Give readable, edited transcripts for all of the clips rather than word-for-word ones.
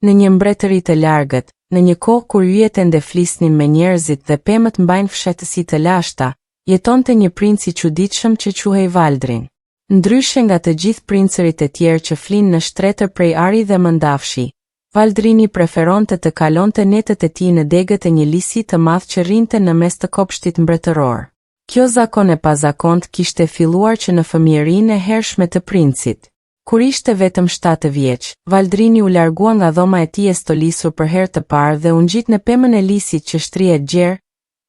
Në një mbretëri të largët, në një kohë kur yjet ende flisnin me njerëzit dhe pemët mbajnë fshehtësi të lashta, jetonte një princ i çuditshëm që quhej Valdrin. Ndryshe nga të gjithë princërit e tjerë që flinë në shtretër prej ari dhe mëndafshi, Valdrini preferonte të kalonte netët e tij në degët e një lisi të madh që rrinte në mes të kopshtit mbretëror. Kjo zakon e pazakont kishte filluar që në fëmijërinë e hershme të princit. Kur ishte vetëm 7 vjeç, Valdrini u largua nga dhoma e tij e stolisur për herë të parë dhe u ngjit në pemën e lisit që shtrihet gjerë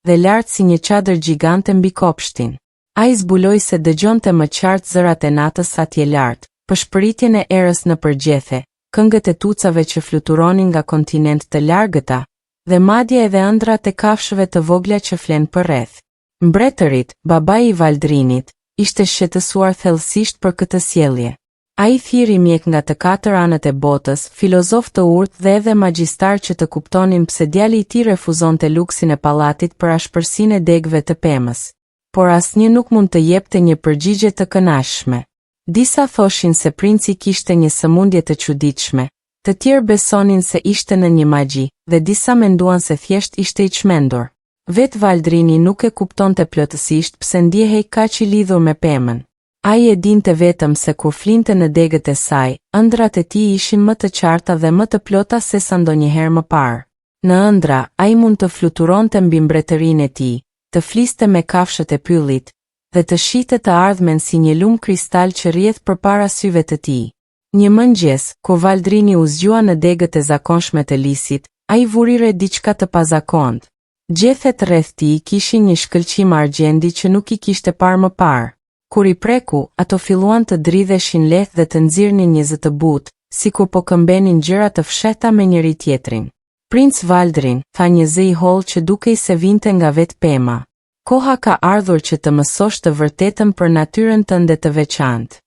dhe lart si një çadër gjigante mbi kopshtin. Ai zbuloi se dëgjonte më qartë zërat e natës atje lart, peshpëritjen e erës në përgjethe, këngët e tucave që fluturonin nga kontinent të largëta, dhe madje edhe ëndrat e kafshëve të vogla që flen përreth. Mbretërit, babai i Valdrinit, ishte shqetësuar thellësisht për këtë sjellje. Ai thiri mjek nga të 4 anët e botës, filozof të urtë dhe edhe magjistar që të kuptonin pse djali i tij refuzonte luksin e pallatit për ashpërsinë e degëve të pemës. Por asnjë nuk mund të jepte një përgjigje të kënaqshme. Disa thoshin se princi kishte një sëmundje të çuditshme, të tjerë besonin se ishte në një magji, dhe disa menduan se thjesht ishte i çmendur. Vet Valdrini nuk e kuptonte plotësisht pse ndjehej kaq i lidhur me pemën. Ai e dinte vetëm se kur flinte në degët e saj, ëndrat e tij ishin më të qarta dhe më të plota se sa ndonjëherë më parë. Në ëndra, ai mund të fluturonte mbi mbretërinë e tij, të fliste me kafshët e pyllit, dhe të shihte të ardhmen si një lum kristal që rrjedh përpara syve të tij. Një mëngjes, kur Valdrini u zgjua në degët e zakonshme të lisit, ai vurire diçka të pazakontë. Gjethet rreth tij kishin një shkëlqim argjendi që nuk i kishte parë më parë. Kur i preku, ato filluan të dridheshin lehtë dhe të nxirrnin një zë të butë, sikur po këmbenin gjëra të fshehta me njëri tjetrin. Princ Valdrin, tha një zë i hollë që dukej se vinte nga vetë pema. Koha ka ardhur që të mësosh të vërtetën për natyrën tënde të veçantë.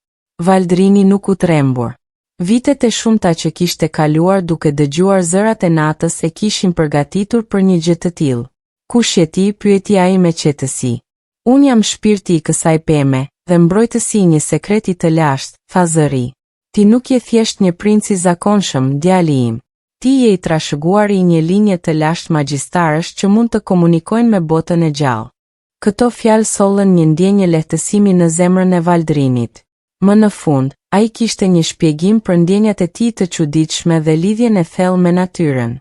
Valdrini nuk u trembur. Vitet e shumta që kishte kaluar duke dëgjuar zërat e natës e kishin përgatitur për një gjë të tillë. Kush je ti? Pyeti ai me qetësi. Unë jam shpirti i kësaj peme, dhe mbrojtësi i një sekreti të lashtë, tha zëri. Ti nuk je thjesht një princ i zakonshëm, djali im. Ti je i trashëguari i një linje të lashtë magjistarësh që mund të komunikojnë me botën e gjallë. Këto fjalë sollën një ndjenjë lehtësimi në zemrën e Valdrinit. Më në fund, ai kishte një shpjegim për ndjenjat e tij të çuditshme dhe lidhjen e thellë me natyrën.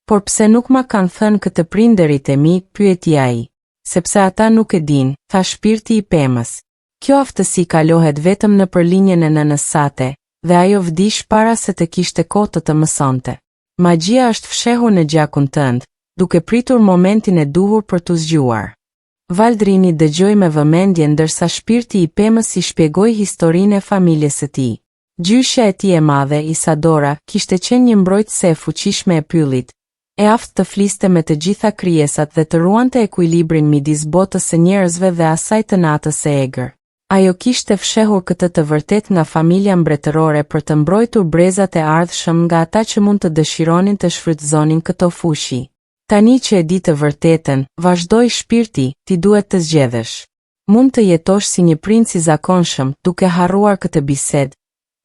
Por pse nuk ma kanë thënë këtë prindërit e mi? Pyeti ai. Sepse ata nuk e din, tha shpirti i pemës. Kjo aftësi kalohet vetëm në përlinjen e nënës sate, dhe ajo vdish para se të kishte kohë të mësonte. Magjia është fshehur në gjakun tënd, duke pritur momentin e duhur për t'u zgjuar. Valdrini dëgjoi me vëmendje ndërsa shpirti i pemës i shpjegoi historinë e familjes së tij. Gjyshja e tij e madhe, Isadora, kishte qenë një mbrojtëse e fuqishme e pyllit, e aftë të fliste me të gjitha krijesat dhe të ruante ekuilibrin midis botës së njerëzve dhe asaj të natës së egër. Ajo kishte fshehur këtë të vërtet nga familja mbretërore për të mbrojtur brezat e ardhshëm nga ata që mund të dëshironin të shfrytëzonin këto fushi. Tani që e di të vërtetën, vazhdoi shpirti, ti duhet të zgjedhësh. Mund të jetosh si një princ i zakonshëm, duke harruar këtë bisedë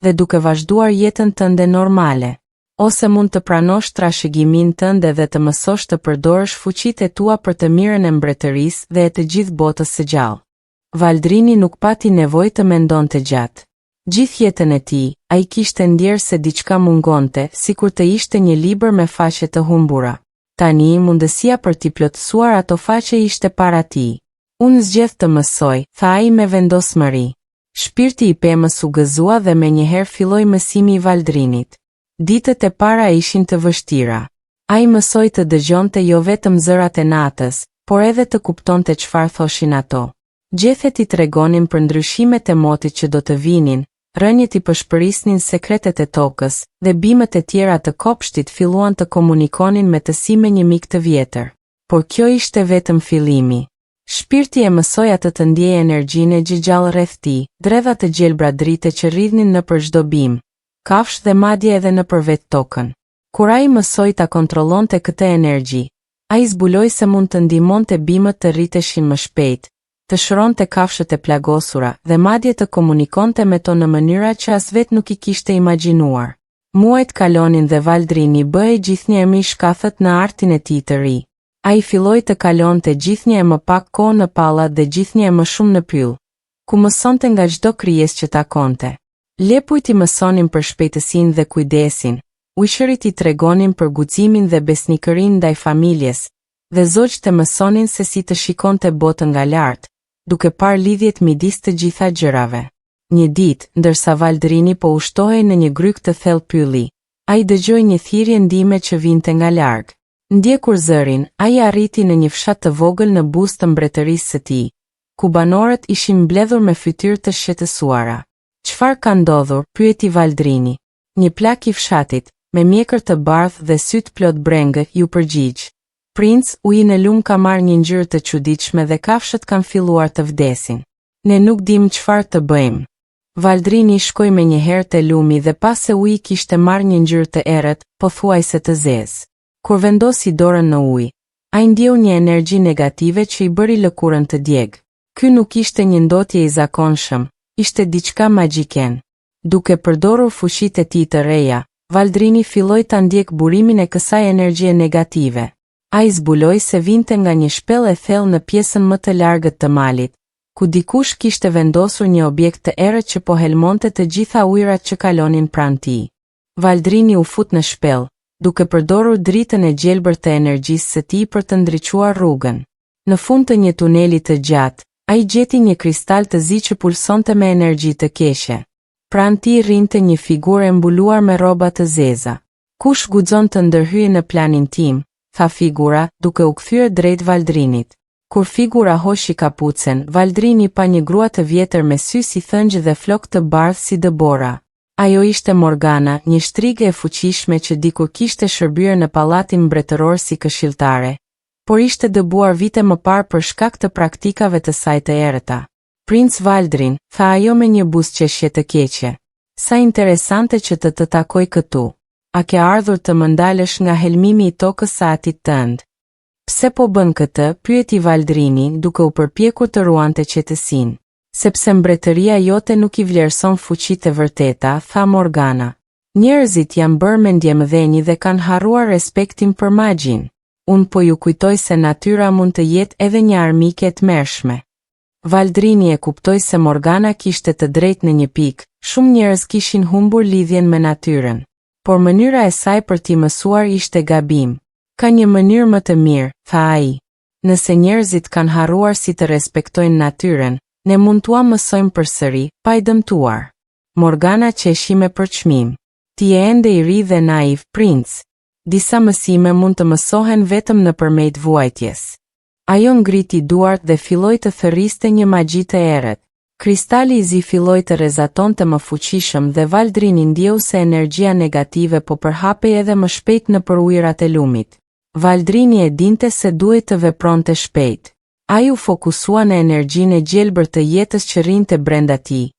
dhe duke vazhduar jetën tënde normale. Ose mund të pranosh trashëgimin tënde dhe të mësosh të përdorësh fuqitë e tua për të mirën e mbretërisë dhe e të gjithë botës së gjallë. Valdrini nuk pati nevojë të mendonte gjatë. Gjithë jetën e tij, ai kishte ndjerë se diçka mungonte, sikur të ishte një libër me faqe të humbura. Tani mundësia për t'i plotësuar ato faqe ishte para tij. Unë zgjedh të mësoj, tha ai me vendosmëri. Shpirti i pemës u gëzua dhe menjëherë filloi mësimi i Valdrinit. Ditët e para ishin të vështira. Ai mësoi të dëgjonte jo vetëm zërat e natës, por edhe të kuptonte çfarë thoshin ato. Gjethet i tregonin për ndryshimet e motit që do të vinin, rënjët i përshpërisnin sekretet e tokës, dhe bimët e tjera të kopshtit filluan të komunikonin me të si me një mik të vjetër. Por kjo ishte vetëm fillimi. Shpirti e mësoi atë të ndjejë energjinë e gjallë rreth tij, dredha të gjelbra drite që rridhnin nëpër çdo bim, kafsh dhe madje edhe nëpër vetë tokën. Kur ai mësoi ta kontrollonte këtë energji, ai zbuloi se mund të ndihmonte bimët të rriteshin më shpejt, të shëronte kafshët e plagosura dhe madje të komunikonte me to në mënyra që as vetë nuk i kishte imagjinuar. Muajt kalonin dhe Valdrini bëhej gjithnjëherë shkathët në artin e tij të ri. Ai filloi të kalonte gjithnjëherë më pak kohë në pallat dhe gjithnjëherë më shumë në pyll, ku mësonte nga çdo krijesë që takonte. Lepujt i mësonin për shpejtësinë dhe kujdesin, ujshërit i tregonin për guximin dhe besnikërinë ndaj familjes, dhe zogjt e mësonin se si të shikonte botën nga lart, duke parë lidhjet midis të gjitha gjërave. Një ditë, ndërsa Valdrini po ushtohej në një gryk të thellë pylli, ai dëgjoi një thirrje ndihme që vinte nga larg. Ndjekur zërin, ai arriti në një fshat të vogël në buzë të mbretërisë së tij, ku banorët ishin mbledhur me fytyrë të shqetësuara. "Çfarë ka ndodhur?" pyeti Valdrini. Një plak i fshatit, me mjekër të bardhë dhe syt plot brengë, ju përgjigj. "Princ, uji në lum ka marrë një ngjyrë të çuditshme dhe kafshët kanë filluar të vdesin. Ne nuk dim çfarë të bëjmë." Valdrini shkoi menjëherë te lumi dhe pas se uji kishte marrë një ngjyrë të errët, pothuajse të zezë. Kur vendosi dorën në ujë, ai ndjeu një energji negative që i bëri lëkurën të djegë. Ky nuk ishte një ndotje i zakonshëm, ishte diçka magjike. Duke përdorur fuqitë e tij të reja, Valdrini filloi ta ndjek burimin e kësaj energjie negative. Ai zbuloi se vinte nga një shpellë e thellë në pjesën më të largët të malit, ku dikush kishte vendosur një objekt të errët që po helmonte të gjitha ujërat që kalonin pranë tij. Valdrini u fut në shpellë, duke përdorur dritën e gjelbër të energjisë së tij për të ndriçuar rrugën. Në fund të një tuneli të gjatë, ai gjeti një kristal të zi që pulsonte me energji të keqe. Pranë tij rrinte një figurë e mbuluar me rroba të zeza. "Kush guxon të ndërhyjë në planin tim?" tha figura, duke u kthyer drejt Valdrinit. Kur figura hoshi kapucen, Valdrini pa një grua të vjetër me sy si thëngjë dhe flok të bardhë si dëbora. Ajo ishte Morgana, një shtrige e fuqishme që dikur kishte shërbyer në pallatin mbretëror si këshilltare, por ishte dëbuar vite më parë për shkak të praktikave të saj të errëta. "Princ Valdrin", tha ajo me një buzëqeshje të keqe. "Sa interesante që të takoj këtu. A ke ardhur të më ndalësh nga helmimi i tokës së atit tënd?" "Pse po bën këtë?" pyeti Valdrini, duke u përpjekur të ruante qetësinë. "Sepse mbretëria jote nuk i vlerëson fuqitë e vërteta", tha Morgana. "Njerëzit janë bërë mendjemëdhenj dhe kanë harruar respektin për magjin. Unë po ju kujtoj se natyra mund të jetë edhe një armike e tmerrshme." Valdrini e kuptoi se Morgana kishte të drejtë në një pikë, shumë njerëz kishin humbur lidhjen me natyrën. Por mënyra e saj për t'i mësuar ishte gabim. "Ka një mënyrë më të mirë", tha ai. "Nëse njerëzit kanë harruar si të respektojnë natyrën, ne mund t'ua mësojmë përsëri, pa i dëmtuar." Morgana qeshi me përçmim. "Ti je ende i ri dhe naiv, princ. Disa mësime mund të mësohen vetëm nëpërmjet vuajtjes." Ajo ngriti duart dhe filloi të thërriste një magji të errët. Kristali i zi filloi të rrezatonte më fuqishëm dhe Valdrini ndjeu se energjia negative po përhapej edhe më shpejt nëpër ujërat e lumit. Valdrini e dinte se duhej të vepronte shpejt. Ai u fokusua në energjinë e gjelbër të jetës që rrinte brenda tij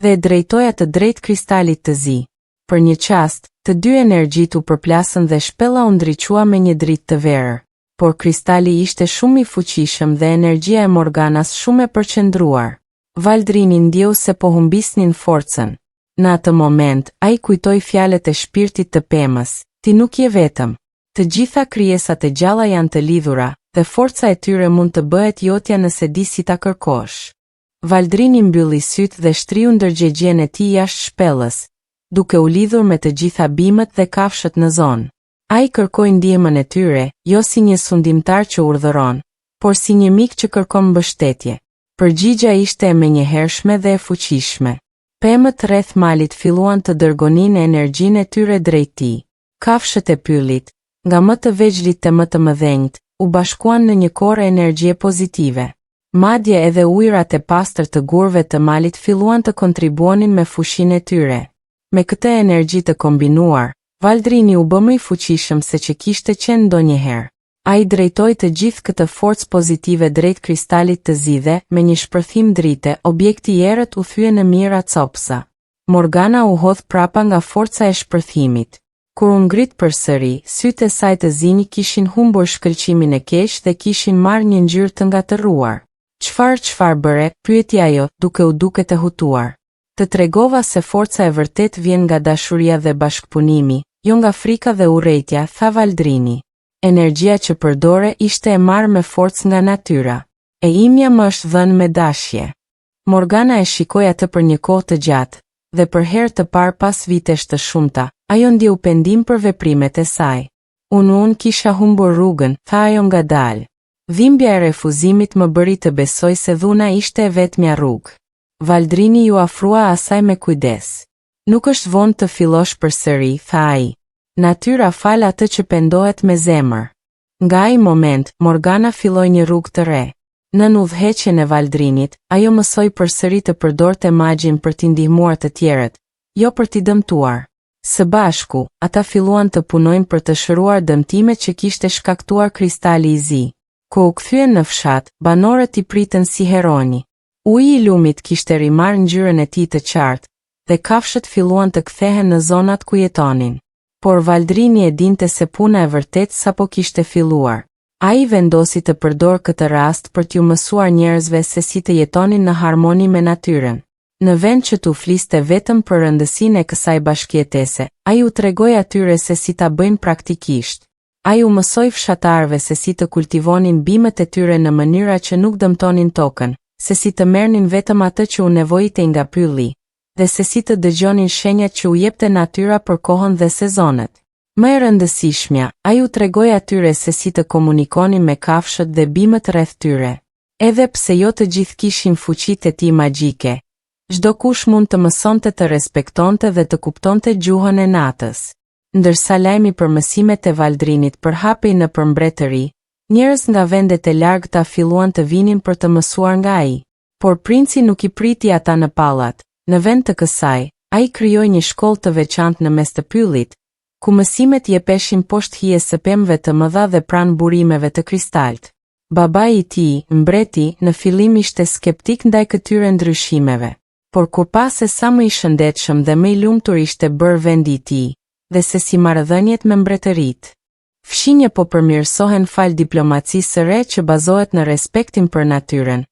dhe e drejtoi atë drejt kristalit të zi. Për një çast, të dy energjitë u përplasën dhe shpella u ndriçua me një dritë të verë. Por kristali ishte shumë i fuqishëm dhe energjia e Morganas shumë e përqendruar. Valdrini ndjeu se po humbisnin forcën. Në atë moment, ai kujtoi fjalët e shpirtit të pemës: "Ti nuk je vetëm. Të gjitha krijesat e gjalla janë të lidhura, dhe forca e tyre mund të bëhet jotja nëse di si ta kërkosh." Valdrini mbylli sytë dhe shtriu ndërgjegjen e tij jashtë shpellës, duke u lidhur me të gjitha bimët dhe kafshët në zonë. Ai kërkoi ndihmën e tyre, jo si një sundimtar që urdhëron, por si një mik që kërkon mbështetje. Përgjigja ishte e menjëhershme dhe e fuqishme. Pemët rreth malit filluan të dërgonin energjinë e tyre drejt tij. Kafshët e pyllit, nga më të vegjëlit te më të mëdhenjt, u bashkuan në një korë energjie pozitive. Madje edhe ujërat e pastër të gurëve të malit filluan të kontribuonin me fuqinë e tyre. Me këtë energji të kombinuar, Valdrini u bë më i fuqishëm se që kishte qenë ndonjëherë. Ai drejtoi të gjithë këtë forcë pozitive drejt kristalit të zi dhe, me një shpërthim drite, objekti i errët u thye në mijëra copsa. Morgana u hodh prapa nga forca e shpërthimit. Kur u ngrit përsëri, sytë e saj të zinj kishin humbur shkëlqimin e keq dhe kishin marrë një ngjyrë të ngatëruar. Çfarë bëre?" pyeti ajo, duke u duket e hutuar. Të tregova se forca e vërtet vjen nga dashuria dhe bashkëpunimi, jo nga frika dhe urrejtja, tha Valdrini. Energjia që përdore ishte e marrë me forcë nga natyra. E imja më është dhënë me dashje. Morgana e shikoi atë për një kohë të gjatë, dhe për herë të parë pas vitesh të shumta, ajo ndjeu pendim për veprimet e saj. Unë kisha humbur rrugën, tha ajo ngadalë. Dhimbja e refuzimit më bëri të besoj se dhuna ishte e vetmja rrugë. Valdrini ju afrua asaj me kujdes. Nuk është vonë të fillosh përsëri, tha ai. Natyra fal atë që pendohet me zemër. Nga ai moment, Morgana filloi një rrugë të re. Nën udhëheqjen e Valdrinit, ajo mësoi përsëri të përdorte magjin për t'i ndihmuar të tjerët, jo për t'i dëmtuar. Së bashku, ata filluan të punojnë për të shëruar dëmtimet që kishte shkaktuar kristali i zi. Ku u kthyen në fshat, banorët I pritën si heroni. Uji I lumit kishte rimarrë ngjyrën e tij të qartë, dhe kafshët filluan të kthehen në zonat ku jetonin. Por Valdrini e dinte se puna e vërtet sapo kishte filluar. Ai vendosi të përdor këtë rast për t'ju mësuar njerëzve se si të jetonin në harmoni me natyrën. Në vend që t'u fliste vetëm për rëndësinë e kësaj bashkëjetese, ai u tregoi atyre se si ta bëjnë praktikisht. Ai u mësoi fshatarëve se si të kultivonin bimët e tyre në mënyra që nuk dëmtonin tokën, se si të merrnin vetëm atë që u nevojitej nga pylli, dhe se si të dëgjonin shenjat që u jepte natyra për kohën dhe sezonet. Më e rëndësishmja, ai u tregoi atyre se si të komunikonin me kafshët dhe bimët rreth tyre. Edhe pse jo të gjithë kishin fuqitë e tij magjike, çdo kush mund të mësonte të respektonte dhe të kuptonte gjuhën e natës. Ndërsa lajmi për mësimet e Valdrinit përhapej në përmbretëri, njerëz nga vendet e largëta filluan të vinin për të mësuar nga ai. Por princi nuk I priti ata në pallat. Në vend të kësaj, ai krijoi një shkollë të veçantë në mes të pyllit, ku mësimet jepeshin poshtë hijes së pemëve të mëdha dhe pranë burimeve të kristalt. Babai I tij, mbreti, në fillim ishte skeptik ndaj këtyre ndryshimeve, por kur pa se sa më I shëndetshëm dhe më I lumtur ishte bërë vendi I tij, dhe se si marrëdhëniet me mbretërit. Fshinje po përmirësohen fal diplomacisë së re që bazohet në respektin për natyrën.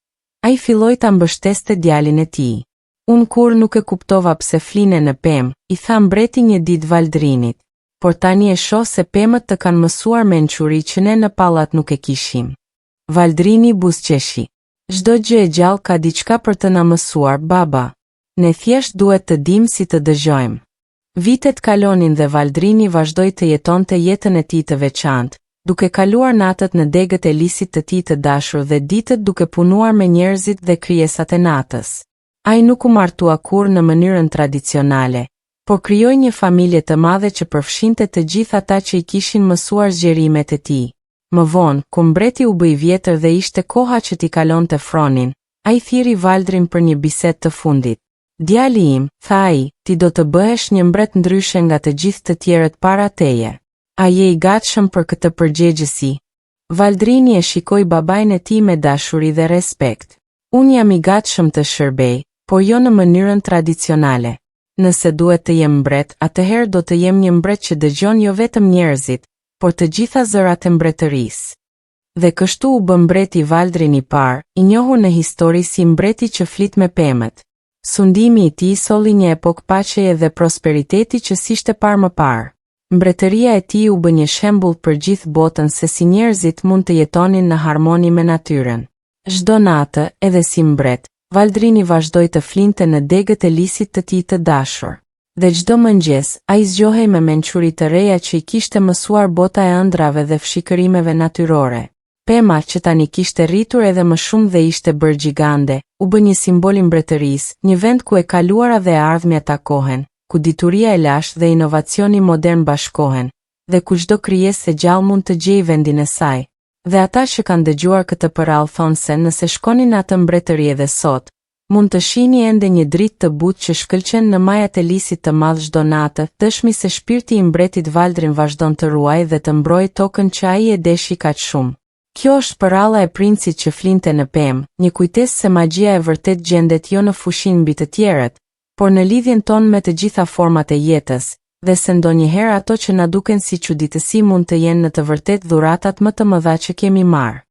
Ai filloi ta mbështeste djalin e tij. Unë kur nuk e kuptova pse flinte në pemë, I tha mbreti një ditë Valdrinit, por tani e shoh se pemët të kanë mësuar mençuri që ne në pallat nuk e kishim. Valdrini buzëqeshi. Çdo gjë e gjallë ka diçka për të na mësuar, baba. Ne thjesht duhet të dimë si të dëgjojmë. Vitet kalonin dhe Valdrini vazhdoi të jetonte jetën e tij të veçantë, duke kaluar natët në degët e lisit të tij të dashur dhe ditët duke punuar me njerëzit dhe krijesat e natës. Ai nuk u martua kurrë në mënyrën tradicionale, por krijoi një familje të madhe që përfshinte të gjithë ata që I kishin mësuar zgjerimet e tij. Më vonë, kur mbreti u bë I vjetër dhe ishte koha që t'i kalonte fronin, ai thiri Valdrin për një bisedë të fundit. Djali im, tha ai, ti do të bëhesh një mbret ndryshe nga të gjithë të tjerët para teje. A je I gatshëm për këtë përgjegjësi? Valdrini e shikoi babain e tij me dashuri dhe respekt. Unë jam I gatshëm të shërbej, por jo në mënyrën tradicionale. Nëse duhet të jem mbret, atëherë do të jem një mbret që dëgjon jo vetëm njerëzit, por të gjitha zërat e mbretërisë. Dhe kështu u bë mbreti Valdrin I parë, I njohur në histori si mbreti që flit me pemët. Sundimi I tij solli një epokë paqeje dhe prosperiteti që s'ishte parë më parë. Mbretëria e tij u bë një shembull për gjithë botën se si njerëzit mund të jetonin në harmoni me natyrën. Çdo natë, edhe si mbret, Valdrini vazhdoi të flinte në degët e lisit të tij të dashur. Dhe çdo mëngjes, ai zgjohej me mençuri të reja që I kishte mësuar bota e ëndrave dhe fshikërimeve natyrore. Pema që tani kishte rritur edhe më shumë dhe ishte bërë gjigande, u bë një simbol I mbretërisë, një vend ku e kaluara dhe e ardhmja takohen, ku dituria e lashtë dhe inovacioni modern bashkohen, dhe ku çdo krijesë e gjallë mund të gjejë vendin e saj. Dhe ata që kanë dëgjuar këtë përrall thonë se nëse shkonin në atë mbretëri edhe sot, mund të shihni ende një dritë të butë që shkëlqen në majat e lisit të madh çdo natë, dëshmi se shpirti I mbretit Valdrin vazhdon të ruajë dhe të mbrojë tokën që ai e deshi kaq shumë. Kjo është përralla e princit që flinte në pemë, një kujtesë se magjia e vërtet gjendet jo në fushin mbi të tjerët, por në lidhjen tonë me të gjitha format e jetës, dhe se ndonjëherë ato që na duken si çuditësi mund të jenë në të vërtetë dhuratat më të mëdha që kemi marrë.